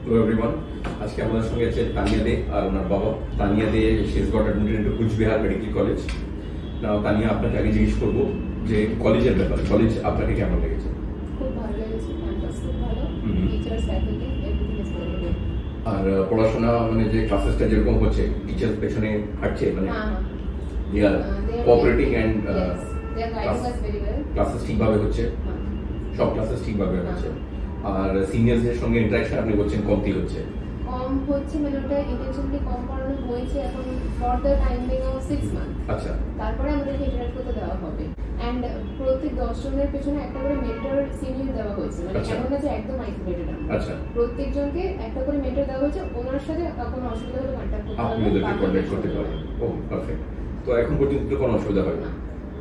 Hello everyone. আজকে আমাদের সঙ্গে আছে তানিয়া দে আর ওনার বাবা। Tania Dey she has got admitted into Cooch Behar medical college. Now Tania, আপনাকে আগে জিজ্ঞেস করবো যে কলেজের ব্যাপারে, কলেজ আপনাকে কেমন লেগেছে? খুব ভালো লেগেছে, ক্যাম্পাস খুব ভালো, teachers faculty everything is very good. আর পড়াশোনা মানে যে ক্লাসেসটা যেরকম হচ্ছে, টিচার্স পেছনে হাঁটছে, মানে they are cooperating and they are guiding us very well. Classes ঠিকভাবে হচ্ছে, সব ক্লাসেস ঠিকভাবে হচ্ছে। আর সিনিয়রদের সঙ্গে ইন্টারঅ্যাকশন আপনি বলছেন কমতি হচ্ছে, কম হচ্ছে মানে ওটা ইন্টেনশনালি কম করানো হয়েছে এখন for the timing of 6 month. আচ্ছা, তারপরে আমাদেরকে ইন্টারঅ্যাক্ট করতে দেওয়া হবে এন্ড প্রত্যেক 10 জনের পেছনে একটা করে মেন্টর সিনিয়র দেওয়া হয়েছে, মানে এমন না যে একদম আইসোলেটেড আমরা। আচ্ছা, প্রত্যেকজনকে একটা করে মেন্টর দেওয়া হয়েছে, ওনার সাথে কোনো অসুবিধা হলে কন্টাক্ট করতে আপনি ওদেরকে কন্টাক্ট করতে পারবেন। ও পারফেক্ট। তো এখন পর্যন্ত কোনো অসুবিধা হয় না,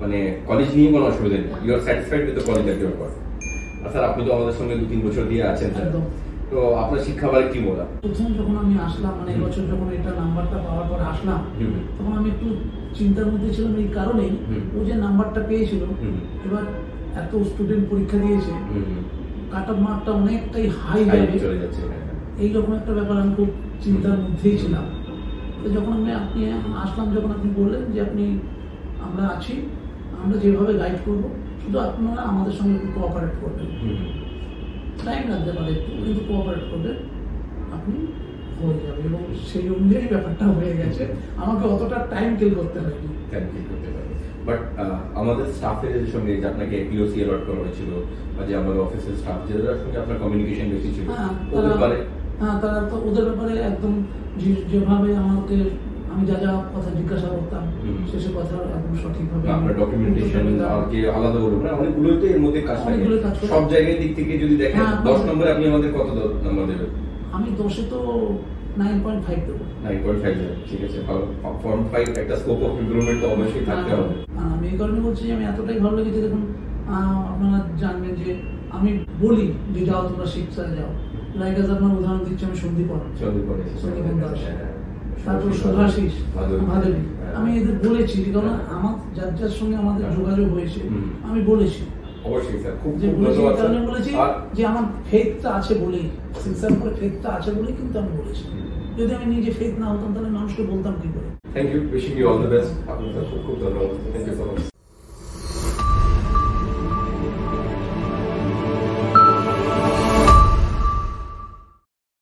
মানে কলেজ নিয়ে কোনো অসুবিধা নেই, you are satisfied with the college that you are got. Sir, আপনি তো আমাদের সঙ্গে 2-3 বছর দিয়ে আছেন স্যার, তো আপনার শিক্ষাবারে কি বলা? প্রথম যখন আমি আসলাম, মানে এবছর যখন এটা নাম্বারটা পাওয়ার পর আসলাম, তখন আমি একটু চিন্তার মধ্যে ছিলাম এই কারণেই, ও যে নাম্বারটা পেয়েছিল, এবার এত স্টুডেন্ট পরীক্ষা দিয়েছে, কাট অফ মার্কটা অনেকটাই হাই চলে যাচ্ছে, এইরকম একটা ব্যাপার আমি খুব চিন্তার মধ্যেই ছিলাম। তো যখন আপনি আসলাম, যখন আপনি বললেন যে আমরা আছি, আমরা যেভাবে গাইড করবো, শুধু আপনারা আমাদের সঙ্গে একটু কোঅপারেট করবেন, টাইম লাগতে পারে একটু, কিন্তু কোঅপারেট করবেন, আপনি হয়ে যাবে। এবং সেই অনুযায়ী ব্যাপারটা হয়ে গেছে, আমাকে অতটা টাইম কিল করতে হয়নি। বাট আমাদের স্টাফের সঙ্গে যে আপনাকে পিওসি অ্যালট করা হয়েছিল, বা যে আমাদের অফিসের স্টাফ যাদের সঙ্গে আপনার কমিউনিকেশন বেশি ছিল, ওদের ব্যাপারে তারা তো ওদের ব্যাপারে একদম যেভাবে আমাকে আমি যা যা কথা জিজ্ঞাসা করতাম, সেসব কথা একদম সঠিকভাবে আপনার ডকুমেন্টেশন আর যে আলাদা বলবো না, অনেকগুলোই তো এর মধ্যে কাজ করে, সব জায়গায় দিক থেকে যদি দেখেন 10 নম্বরে আপনি আমাদের কত নাম্বার দেবেন? আমি 10-এ তো 9.5 দেবো। 9.5 দেবেন, ঠিক আছে, ভালো। ফর্ম 5 একটা স্কোপ অফ ইমপ্রুভমেন্ট তো অবশ্যই থাকতে হবে। আমি এই কারণে বলছি, আমি এতটাই ভালো লেগেছে। দেখুন, আপনারা জানবেন যে আমি বলি যে যাও তোমরা শিক্ষায় যাও, লাইক আজ আপনার উদাহরণ দিচ্ছি, আমি সন্দীপন দাস, তারপর সুভাশিস ভাদবী, আমি এদের বলেছি, কারণ আমার যার সঙ্গে আমাদের যোগাযোগ হয়েছে, আমি বলেছি অবশ্যই স্যার, খুব বলেছি যে আমার ফেথটা আছে বলেই, শিক্ষার উপরে ফেথটা আছে বলেই কিন্তু আমি বলেছি। যদি আমি নিজে ফেথ না হতাম, তাহলে মানুষকে বলতাম কি করে। Thank you, wishing you all the best. আপনাদের খুব খুব ধন্যবাদ। Thank you so much.